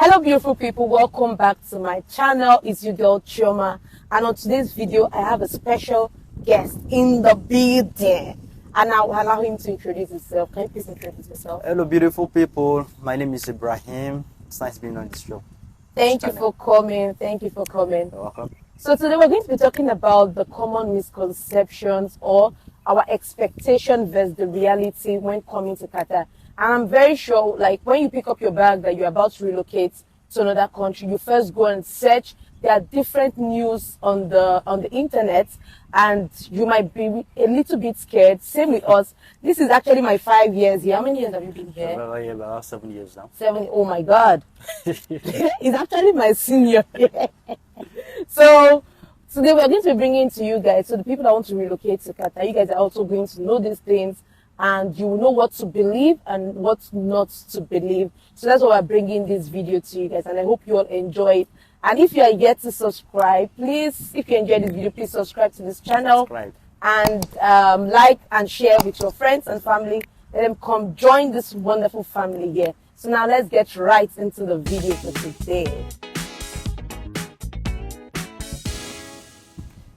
Hello beautiful people, welcome back to my channel. It's your girl Shioma, and on today's video I have a special guest in the building, and I'll allow him to introduce himself. Can you please introduce yourself? Hello beautiful people, my name is Ibrahim. It's nice being on this show. Thank you for coming. You're welcome. So today we're going to be talking about the common misconceptions or our expectation versus the reality when coming to Qatar. And I'm very sure, like, when you pick up your bag that you're about to relocate to another country, you first go and search. There are different news on the internet, and you might be a little bit scared. Same with us. This is actually my 5 years here. How many years have you been here? About 7 years now. 7. Oh my God. He's actually my senior. So today we're going to be bringing to you guys, so the people that want to relocate to Qatar, you guys are also going to know these things, and you will know what to believe and what not to believe. So that's why we're bringing this video to you guys, and I hope you all enjoy it. And if you are yet to subscribe, please, if you enjoyed this video, please subscribe to this channel and like and share with your friends and family. Let them come join this wonderful family here. So now let's get right into the video for today.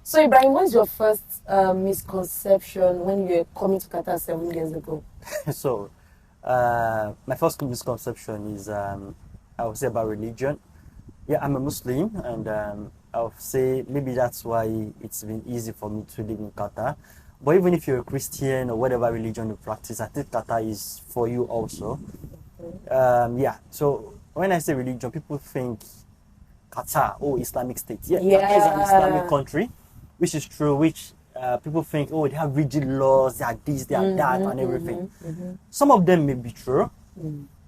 So Ibrahim, what's your first misconception when you were coming to Qatar 7 years ago? So, my first misconception is, I would say, about religion. Yeah, I'm a Muslim, and I would say maybe that's why it's been easy for me to live in Qatar. But even if you're a Christian or whatever religion you practice, I think Qatar is for you also. Yeah, so when I say religion, people think Qatar, oh, Islamic State. Yeah, Qatar is an Islamic country, which is true, which people think, oh, they have rigid laws, they are this, they are that, and everything. Some of them may be true,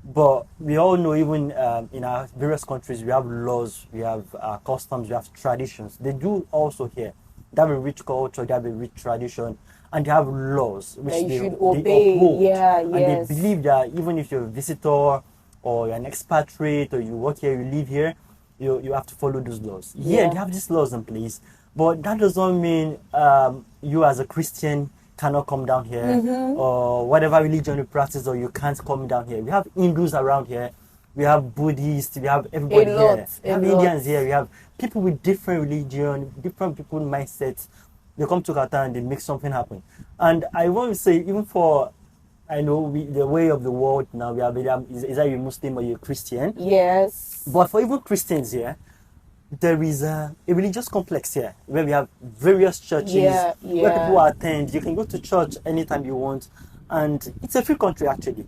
but we all know even in our various countries, we have laws, we have customs, we have traditions. They do also here. They have a rich culture, they have a rich tradition, and they have laws which they obey. uphold. And they believe that even if you're a visitor or you're an expatriate or you work here, you live here, you have to follow those laws. Yeah, they have these laws in place. But that doesn't mean you as a Christian cannot come down here, or whatever religion you practice, or you can't come down here. We have Hindus around here, we have Buddhists, we have everybody here. We have Indians here, we have people with different religion, different people mindsets. They come to Qatar and they make something happen. And I want to say, even for, I know the way of the world now, we have is either you're Muslim or you're Christian. Yes. But for even Christians here, there is a religious complex here where we have various churches where people attend. You can go to church anytime you want, and it's a free country actually.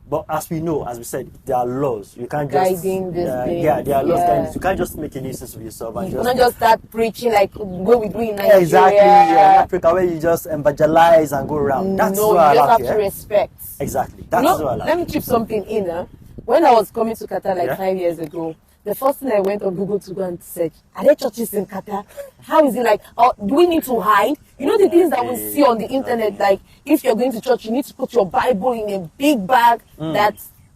But as we know, as we said, there are laws. You can't just there are laws. You can't just make a nuisance of yourself and you can't just start preaching like what we do in Nigeria. Exactly, in Africa, where you just evangelize and go around. That's what you just have to respect. Exactly. That's what I like. Let me chip something in. When I was coming to Qatar like 5 years ago, the first thing I went on Google to go and search, are there churches in Qatar? How is it like? Do we need to hide? You know the things that we see on the internet, like if you're going to church, you need to put your Bible in a big bag that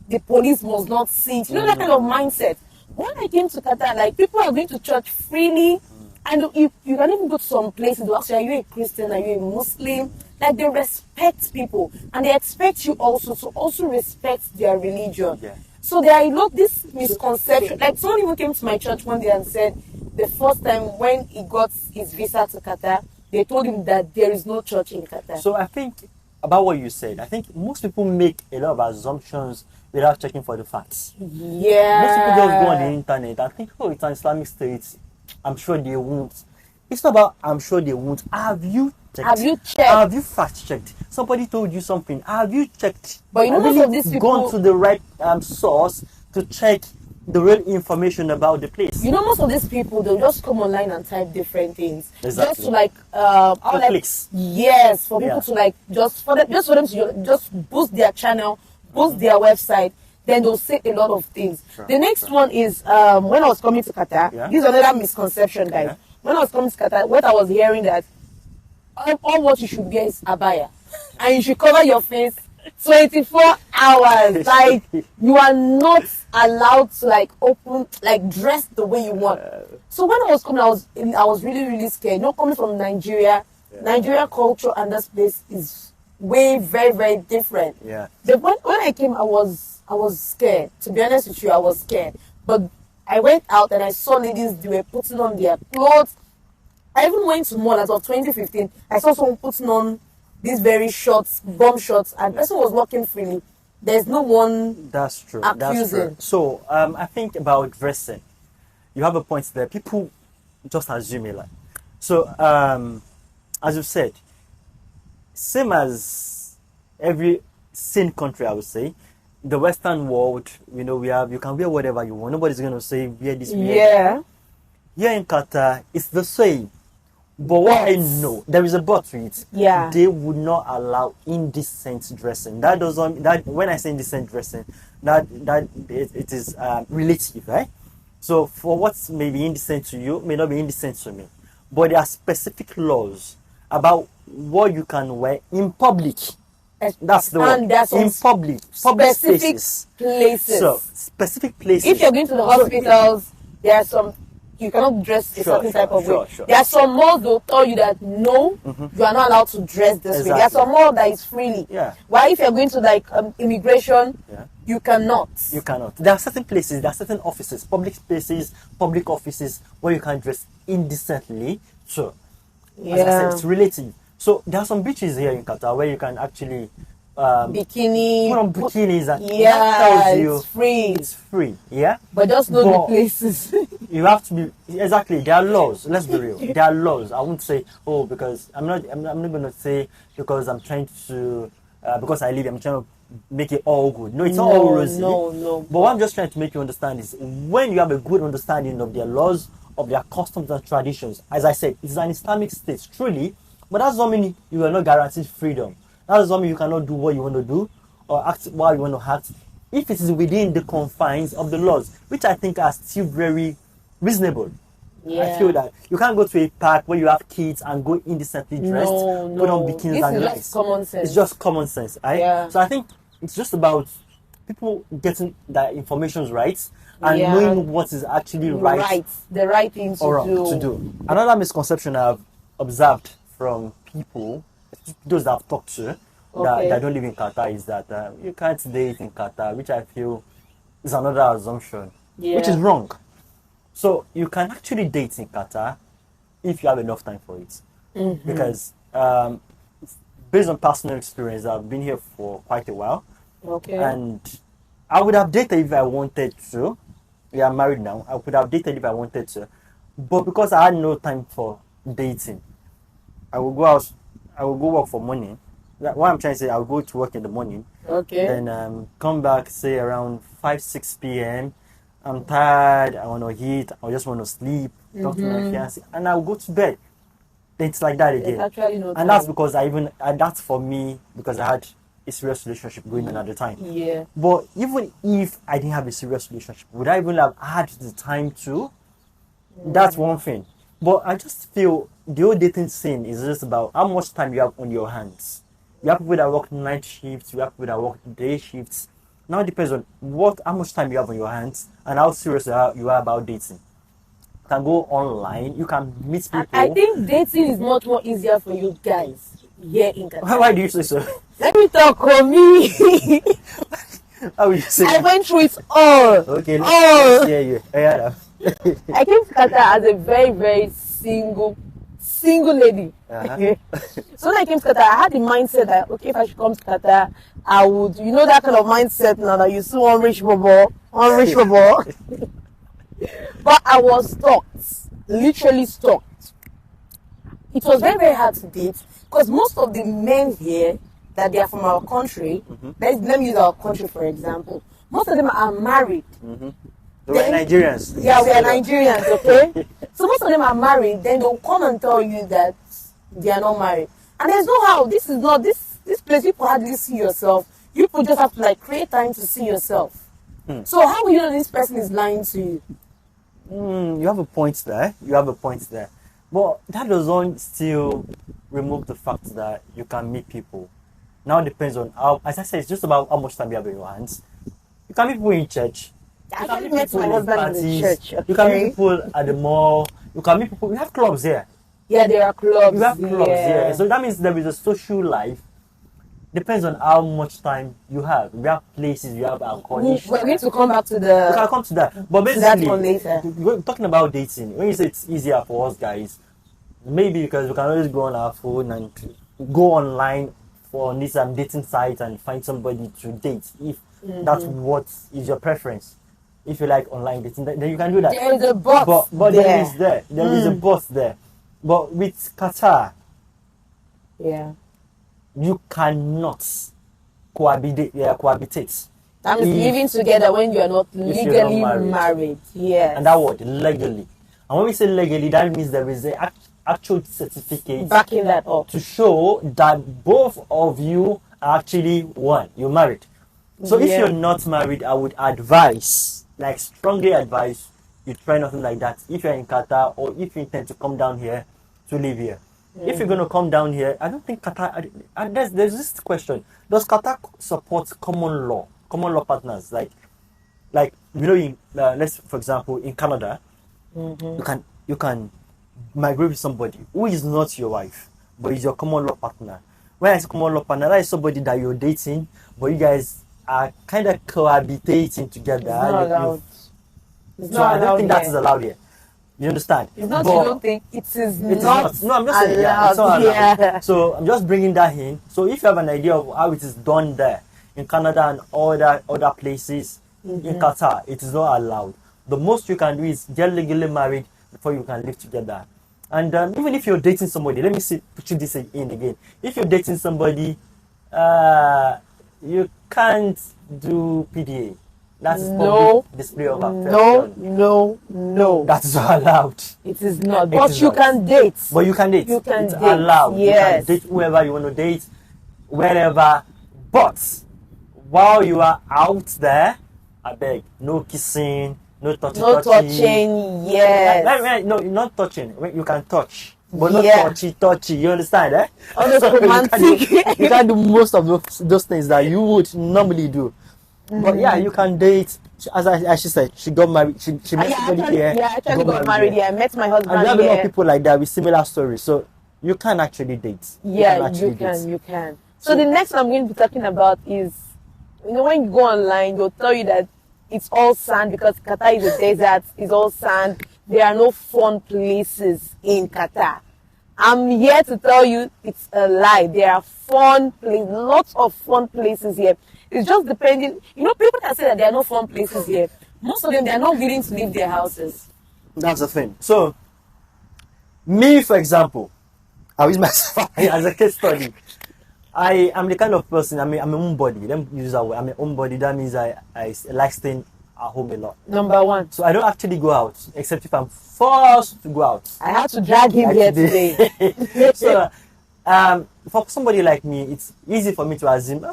the police must not see. You know that kind of mindset. When I came to Qatar, like people are going to church freely, and you can even go to some places, they'll ask you, are you a Christian, are you a Muslim? Like they respect people, and they expect you also to also respect their religion. So there are this misconception. Like someone even came to my church one day and said the first time when he got his visa to Qatar, they told him that there is no church in Qatar. So I think about what you said, I think most people make a lot of assumptions without checking for the facts. Yeah. Most people just go on the internet and think, oh, it's an Islamic State. I'm sure they won't. It's not about I'm sure they won't. Have you checked? Have you checked? Have you fact checked? Somebody told you something. Have you checked? But you know, most of these people gone to the right source to check the real information about the place. You know, most of these people, they'll just come online and type different things. Exactly. Just to like clicks. Yes, for people to like just for them to just boost their channel, boost their website. Then they'll say a lot of things. The next one is when I was coming to Qatar. This is another misconception, guys. When I was coming to Qatar, what I was hearing that all what you should wear is abaya, and you should cover your face 24 hours. Like you are not allowed to like dress the way you want. So when I was coming, I was really scared. Not coming from Nigeria, Nigeria culture and this place is way very different. Yeah. But when I came, I was scared. To be honest with you, I was scared. But I went out and I saw ladies, they were putting on their clothes. I even went to mall as of 2015. I saw someone putting on these very shorts, bomb shorts, and the person was walking freely. There's no one That's true. accusing. That's true. So I think about dressing. You have a point there. People just assume it like. So as you said, same as every sane country, I would say, the Western world, you know, you can wear whatever you want. Nobody's gonna say wear this. Wear Yeah. Here in Qatar, it's the same. But what I know, there is a but to it. Yeah. They would not allow indecent dressing. That doesn't. That when I say indecent dressing, that it is relative, right? So for what may be indecent to you may not be indecent to me. But there are specific laws about what you can wear in public. That's the And one. that's In public specific spaces. places. So specific places. If you're going to the hospitals, there are some, you cannot dress a certain type of way. Sure. There are some malls they'll tell you that no, you are not allowed to dress this way. There are some malls that is freely. Yeah. Why if you're going to like immigration, you cannot. You cannot. There are certain places, there are certain offices, public spaces, public offices where you can dress indecently. So, as I said, it's relative. So there are some beaches here in Qatar where you can actually Bikini. put on bikinis and Yeah, that tells you it's free. It's free, yeah. But just know the places. You have to be exactly. There are laws. Let's be real. There are laws. I won't say because I'm not going to say because I'm trying to because I live. I'm trying to make it all good. No, it's not all rosy. No. But what I'm just trying to make you understand is when you have a good understanding of their laws, of their customs and traditions. As I said, it's an Islamic state, truly. But that doesn't mean you are not guaranteed freedom. That doesn't mean you cannot do what you want to do or act what you want to act if it is within the confines of the laws, which I think are still very reasonable. Yeah. I feel that you can't go to a park where you have kids and go indecently dressed, put on bikinis and this is just common sense. It's just common sense, right? Yeah. So I think it's just about people getting their information right and knowing what is actually right. The right thing to do. Another misconception I've observed from people, those that I've talked to, that don't live in Qatar, is that you can't date in Qatar, which I feel is another assumption, which is wrong. So you can actually date in Qatar if you have enough time for it. Because based on personal experience, I've been here for quite a while. And I would have dated if I wanted to. Yeah, I'm married now. I could have dated if I wanted to. But because I had no time for dating, I will go out, I will go work for money. What I'm trying to say, I will go to work in the morning. Then come back, say around 5-6 p.m. I'm tired, I want to eat, I just want to sleep, talk to my fiancé, and I'll go to bed. Then it's like that again. Actually no time. And that's because that's for me, because I had a serious relationship going on at the time. Yeah. But even if I didn't have a serious relationship, would I even have had the time to? That's one thing. But I just feel the whole dating scene is just about how much time you have on your hands. You have people that work night shifts, you have people that work day shifts. Now it depends on how much time you have on your hands and how serious you are about dating. You can go online, you can meet people. I think dating is much more easier for you guys here in Qatar. Why do you say so? Let me talk on me. How will you say I went through it all. Okay, let's hear you. I came to Qatar as a very, very single lady. So when I came to Qatar, I had the mindset that okay, if I should come to Qatar, I would, that kind of mindset now that you see one rich bubble. But I was stuck, literally stuck. It was very, very hard to date because most of the men here that they are from our country, let me use our country for example, most of them are married. We are Nigerians. Yeah, we are Nigerians, okay? So most of them are married, then they'll come and tell you that they are not married. And there's no how, this is not, this place, you could hardly see yourself. You could just have to create time to see yourself. So how will you know this person is lying to you? You have a point there. But that doesn't still remove the fact that you can meet people. Now it depends on how, as I said, it's just about how much time you have in your hands. You can meet people in church. I actually met my husband in the church. Okay? You can meet people at the mall. You can meet people. We have clubs here. Yeah, there are clubs. You have clubs here. So that means there is a social life depends on how much time you have. We have places, we have accommodation. We're going to come back to We can the come to that. But to that one basically, later. we're talking about dating. When you say it's easier for us guys, maybe because we can always go on our phone and go online for this dating site and find somebody to date. If that's what is your preference. If you like online dating, then you can do that. There is a but But there. there is a but there. But with Qatar, Yeah. you cannot cohabitate. That means If- living together when you are not you're not legally married. married. Yes. And that word, legally. And when we say legally, that means there is a actual certificate Backing that up. to show that both of you are actually one. You're married. So if Yeah. you're not married, I would advise, like strongly advise, you try nothing like that. If you're in Qatar or if you intend to come down here to live here. If you're going to come down here, I don't think Qatar. And there's this question: does Qatar support common law partners? Like let's for example in Canada, you can migrate with somebody who is not your wife, but is your common law partner. Whereas common law partner, that is somebody that you're dating, but you guys are kind of cohabitating together. It's not allowed. It's So not I don't allowed think that here. is allowed here. You understand? It's not. But You don't think it is it is not. No, I'm just saying, yeah, it's allowed. not allowed. Yeah. So I'm just bringing that in. So if you have an idea of how it is done there in Canada and other places in Qatar, it is not allowed. The most you can do is get legally married before you can live together. And even if you're dating somebody, let me put this in again. If you're dating somebody, you can't do PDA. That's No. public display of affection. No. That's not allowed. It is not. It But is you not. can date. But you can date. You can it's date, allowed. yes. You can date whoever you want to date, wherever. But while you are out there, I beg, no kissing, no touching. No touching. Yes. No, not touching. You can touch. But not Yeah. touchy. You understand, eh? All those romantic. You can do most of those things that you would normally do. But yeah, you can date. As she said, she got married. She met somebody here. I actually got married here. I met my husband And we have a lot of here. people like that with similar stories. So you can actually date. Yeah, actually you date. can. So the next one I'm going to be talking about is, when you go online, they'll tell you that it's all sand because Qatar is a desert. It's all sand. There are no fun places in Qatar. I'm here to tell you it's a lie. There are fun places, lots of fun places here. It's just depending. People can say that there are no fun places here. Most of them, they are not willing to leave their houses. That's the thing. So, me, for example, I'll use myself as a case study. I am the kind of person, I'm a homebody. Let me use that word. I'm a homebody. That means I like staying at home a lot. Number one. So I don't actually go out, except if I'm forced to go out. I had to drag him here today. So, for somebody like me, it's easy for me to assume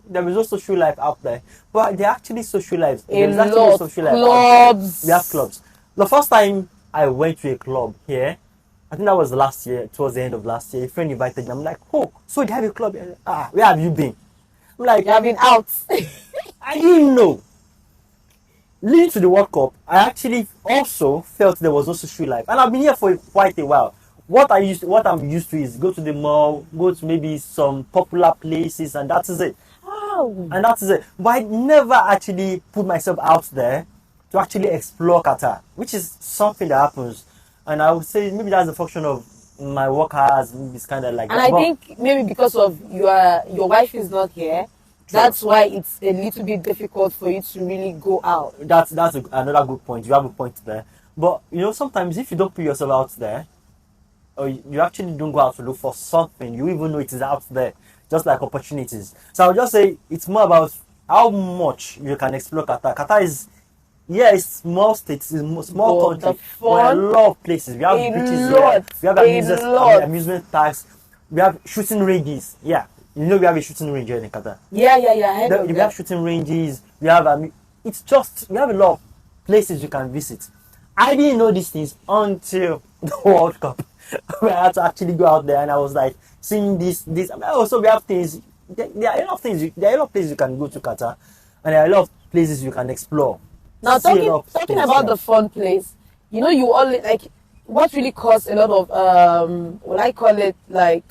there is no social life out there. But there are actually social lives. There's actually lot. social life out Clubs. there. We have clubs. The first time I went to a club here, I think that was last year, towards the end of last year. A friend invited me. I'm like, oh, so they have a club here? Where have you been? I'm like, You have been out. I didn't know. Leading to the World Cup, I actually also felt there was no social life. And I've been here for quite a while. What I'm used to is go to the mall, go to maybe some popular places, and that is it. Oh. And that is it. But I never actually put myself out there to actually explore Qatar, which is something that happens. And I would say maybe that's a function of my work hours. Maybe it's kind of like And that. I But think maybe because of your wife is not here, that's why it's a little bit difficult for you to really go out. that's another good point. You have a point there. But sometimes if you don't put yourself out there, or you actually don't go out to look for something, you even know it is out there, just like opportunities. So I would just say it's more about how much you can explore Qatar. Qatar is, it's small states, it's a small But country, the but a fun, lot of places. We have a beaches lot, here, we have amusement parks, we have shooting ranges. Yeah, we have a shooting range here in Qatar. Yeah. I heard of We that. have shooting ranges. We have we have a lot of places you can visit. I didn't know these things until the World Cup. Where I had to actually go out there, and I was like seeing this. Also, we have things. There are a lot of things. There are a lot of places you can go to Qatar, and there are a lot of places you can explore. Now See a lot of talking things, about yeah. the fun place, you always like what really caused a lot of will I call it like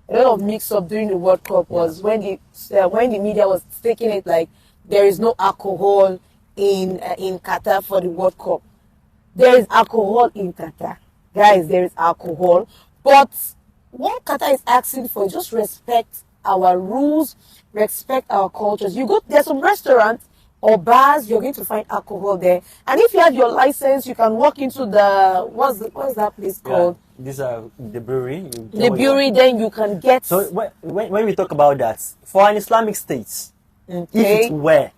a lot of mix-up during the World Cup was when the media was taking it like there is no alcohol in Qatar for the World Cup. There is alcohol in Qatar. Guys, there is alcohol. But what Qatar is asking for is just respect our rules, respect our cultures. There's some restaurants or bars, you're going to find alcohol there. And if you have your license, you can walk into what's that place called? These are the brewery. The brewery, then you can get... So when we talk about that, for an Islamic state, if it were,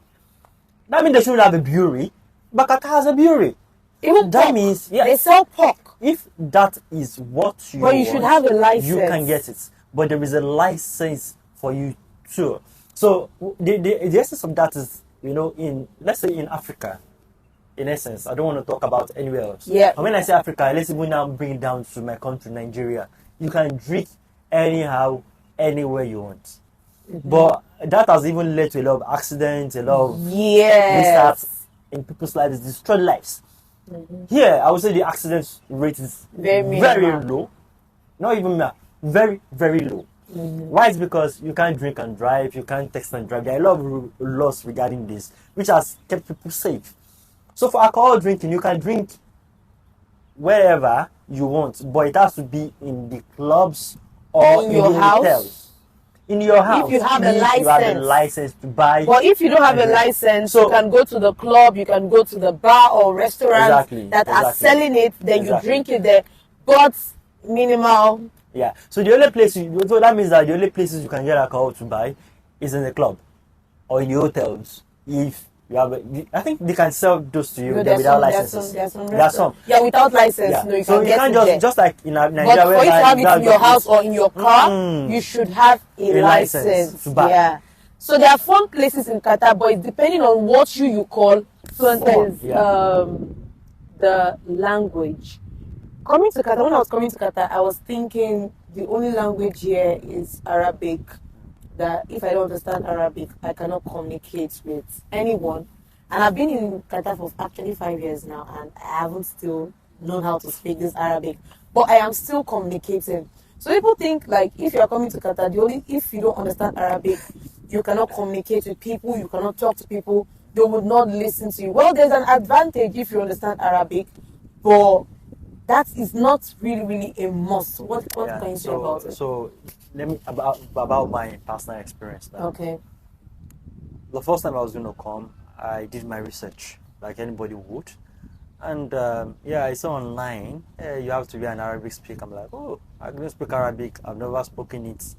that means they should have a brewery, but Qatar has a brewery. Even that pork. Means they sell pork. If that is what you want, should have a license. You can get it, but there is a license for you too. So the essence of that is, let's say in Africa, in essence, I don't want to talk about anywhere else. Yeah. And when I say Africa, let's even now bring it down to my country, Nigeria. You can drink anyhow, anywhere you want. Mm-hmm. But that has even led to a lot of accidents, a lot of mishaps in people's lives, destroyed lives. Mm-hmm. Here, I would say the accident rate is very low. Not even very, very low. Mm-hmm. Why? It's because you can't drink and drive, you can't text and drive. There are a lot of laws regarding this, which has kept people safe. So for alcohol drinking, you can drink wherever you want, but it has to be in the clubs or in your house. Hotels. In your house, if you have a license, you have a license to buy. But if you don't have a license, you can go to the club, you can go to the bar or restaurant that are selling it. Then you drink it there, but minimal. Yeah. So the only place, so that means that the only places you can get alcohol to buy is in the club or in the hotels. If you have, I think they can sell those to you without licenses. There are some. Yeah, without license. Yeah. No, you so can you can't just like in Nigeria. But for you to have it in your house or in your car, you should have a license to buy. Yeah. So there are fun places in Qatar, but it's depending on what you call fun. The language. When I was coming to Qatar, I was thinking the only language here is Arabic. That if I don't understand Arabic, I cannot communicate with anyone. And I've been in Qatar for actually 5 years now, and I haven't still known how to speak this Arabic. But I am still communicating. So people think like if you are coming to Qatar, if you don't understand Arabic, you cannot communicate with people, you cannot talk to people, they would not listen to you. Well, there's an advantage if you understand Arabic, but that is not really a must. What can you say about it? So let me about my personal experience now. Okay. The first time I was going to come, I did my research like anybody would, and I saw online you have to be an Arabic speaker. I'm like, oh, I don't speak Arabic. I've never spoken it,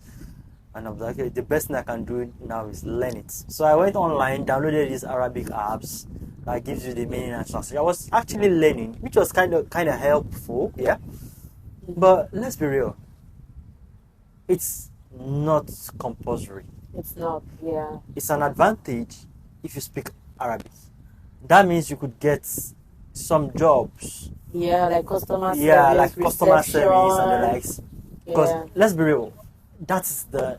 and I'm like, okay, the best thing I can do now is learn it. So I went online, downloaded these Arabic apps that gives you the meaning and translation. I was actually learning, which was kind of helpful, yeah. But let's be real, it's not compulsory. It's not, yeah. It's an advantage if you speak Arabic. That means you could get some jobs. Yeah, like customer service. Yeah, like customer service and the likes. Because let's be real, that's the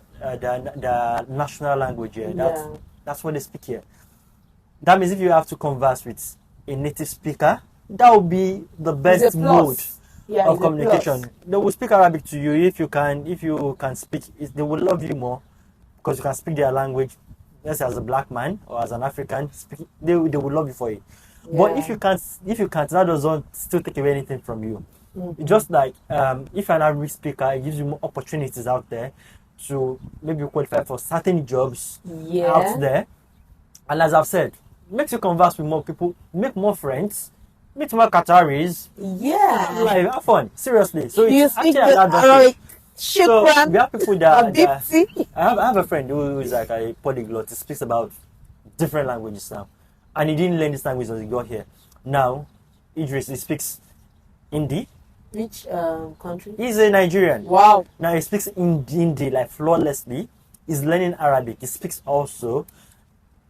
national language here. That's what they speak here. That means if you have to converse with a native speaker, that will be the best mode of communication. They will speak Arabic to you if you can speak. They will love you more because you can speak their language. Let's say as a black man or as an African, they will love you for it. Yeah. But if you can't, that doesn't still take away anything from you. Mm-hmm. Just like if you're an Arabic speaker, it gives you more opportunities out there to maybe qualify for certain jobs out there. And as I've said, makes you converse with more people, make more friends, meet more Qataris. Yeah. Like, have fun. Seriously. So you it's speak actually an advantage. So we have people that I have a friend who is like a polyglot. He speaks about different languages now. And he didn't learn this language until he got here. Now, Idris, he speaks Hindi. Which country? He's a Nigerian. Wow. Now he speaks Hindi like flawlessly. He's learning Arabic. He speaks also.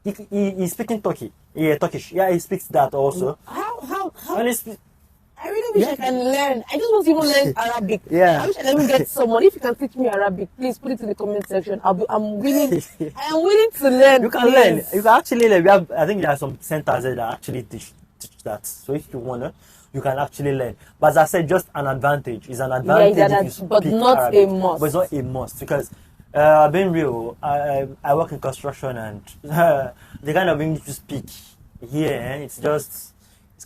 He's speaking Turkish. Yeah, he speaks that also. How? And I really wish I can learn. I just want to even learn Arabic. Yeah. I wish I can even get someone. If you can teach me Arabic, please put it in the comment section. I am willing to learn. You can learn. You can actually learn. I think there are some centers there that actually teach that. So if you wanna, you can actually learn. But as I said, just an advantage. It's an advantage if you but speak not Arabic. a must. But it's not a must because being real, I work in construction and the kind of English you speak here, it's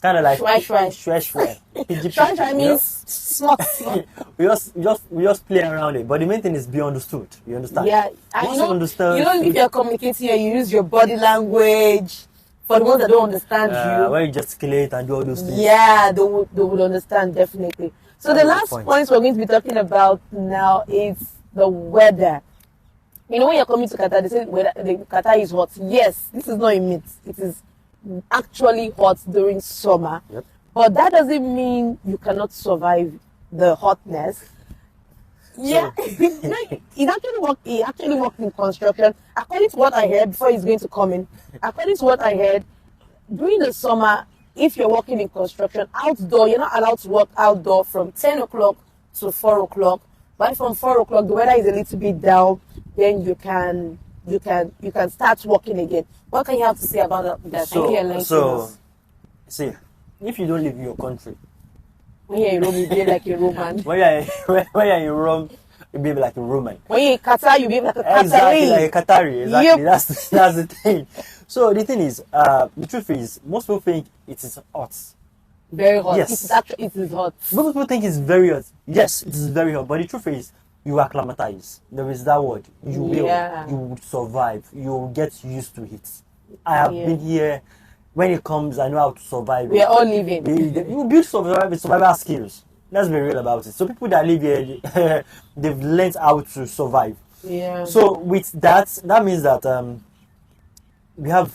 kind of like Shwai means smart. we just play around it, but the main thing is be understood. You understand? Yeah, Once you understand, if you're communicating and you use your body language. For the ones that don't understand you, when you gesticulate and do all those things, yeah, they would understand definitely. So the last point we're going to be talking about now is the weather. You know, when you're coming to Qatar, they say Qatar is hot. Yes, this is not a myth. It is actually hot during summer. Yep. But that doesn't mean you cannot survive the hotness. Yeah, he actually worked in construction. According to what I heard, before he's going to come in, according to what I heard, during the summer, if you're working in construction outdoor, you're not allowed to work outdoor from 10 o'clock to 4 o'clock. But from 4 o'clock, the weather is a little bit down, then you can start working again. What can you have to say about that? So, see, if you don't live in your country, when you're in Rome, you behave like a Roman. when you're in Rome, you behave like a Roman. When you're in Qatar, you behave like a Qatari. Exactly, like a Qatari. Exactly, yep. That's the thing. So the thing is, the truth is, most people think it is hot. Very hot. Yes. It is hot. Most people think it's very hot. Yes, it is very hot. But the truth is, you acclimatize. There is that word. You will survive. You will get used to it. I have been here. When it comes, I know how to survive. We are all living. You build survival skills. Let's be real about it. So people that live here, they've learned how to survive. Yeah. So with that means that we have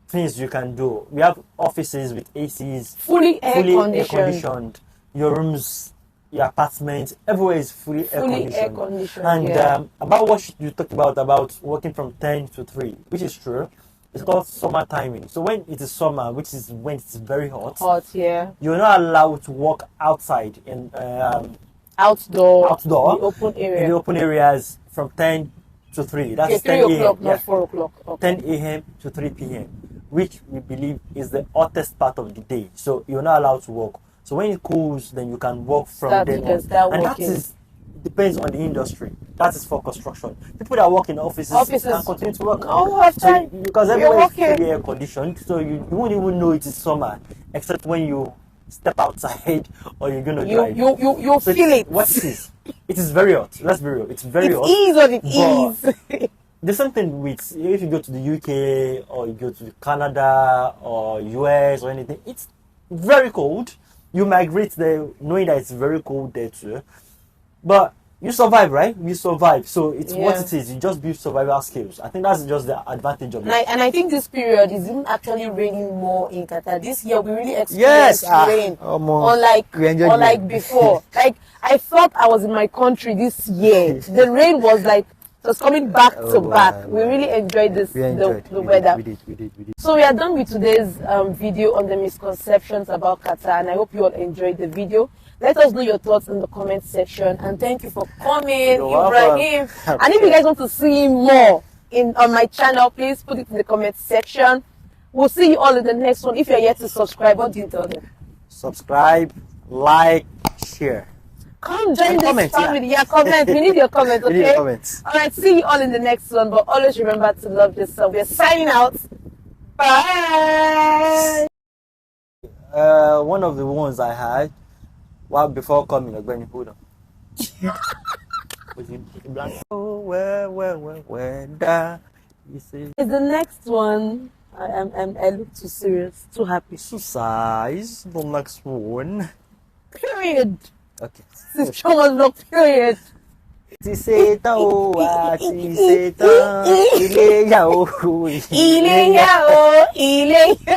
things you can do. We have offices with ACs, fully air conditioned. Your rooms, your apartment, everywhere is fully air conditioned. And about what you talked about working from 10 to 3, which is true. It's called summer timing. So when it is summer, which is when it's very hot, you're not allowed to walk outside in outdoor, in the open areas from 10 to 3. That's 3 o'clock, not 4 o'clock. Okay. 10 a.m. to 3 p.m., which we believe is the hottest part of the day. So you're not allowed to walk. So when it cools, then you can walk from there on. And that depends on the industry. That is for construction. People that work in offices can continue to work. Because everywhere is fully air conditioned, so you won't even know it is summer, except when you step outside or you're gonna drive. You feel it. What it is? It is very hot. Let's be real. It's very hot. It is what it is. There's something with if you go to the UK or you go to Canada or US or anything, it's very cold. You migrate there knowing that it's very cold there too. But you survive, right? You survive. So it's what it is. You just build survival skills. I think that's just the advantage of it. And I think this period is even actually raining more in Qatar. This year we really experienced rain. Unlike before. Like I thought I was in my country this year. The rain was coming back to back. We really enjoyed the weather. We did. So we are done with today's video on the misconceptions about Qatar, and I hope you all enjoyed the video. Let us know your thoughts in the comment section, and thank you for coming, Ibrahim. And if you guys want to see more on my channel, please put it in the comment section. We'll see you all in the next one. If you're yet to subscribe, what do you tell them? Subscribe, like, share. Come join this family. Yeah, comment. We need your comments, okay? We need your comments. Alright, see you all in the next one, but always remember to love yourself. We're signing out. Bye. One of the ones I had before coming, hold on. Is the next one? I look too serious, too happy. Is the next one. Period. Okay. This is Shioma's vlog, period. Ile yao.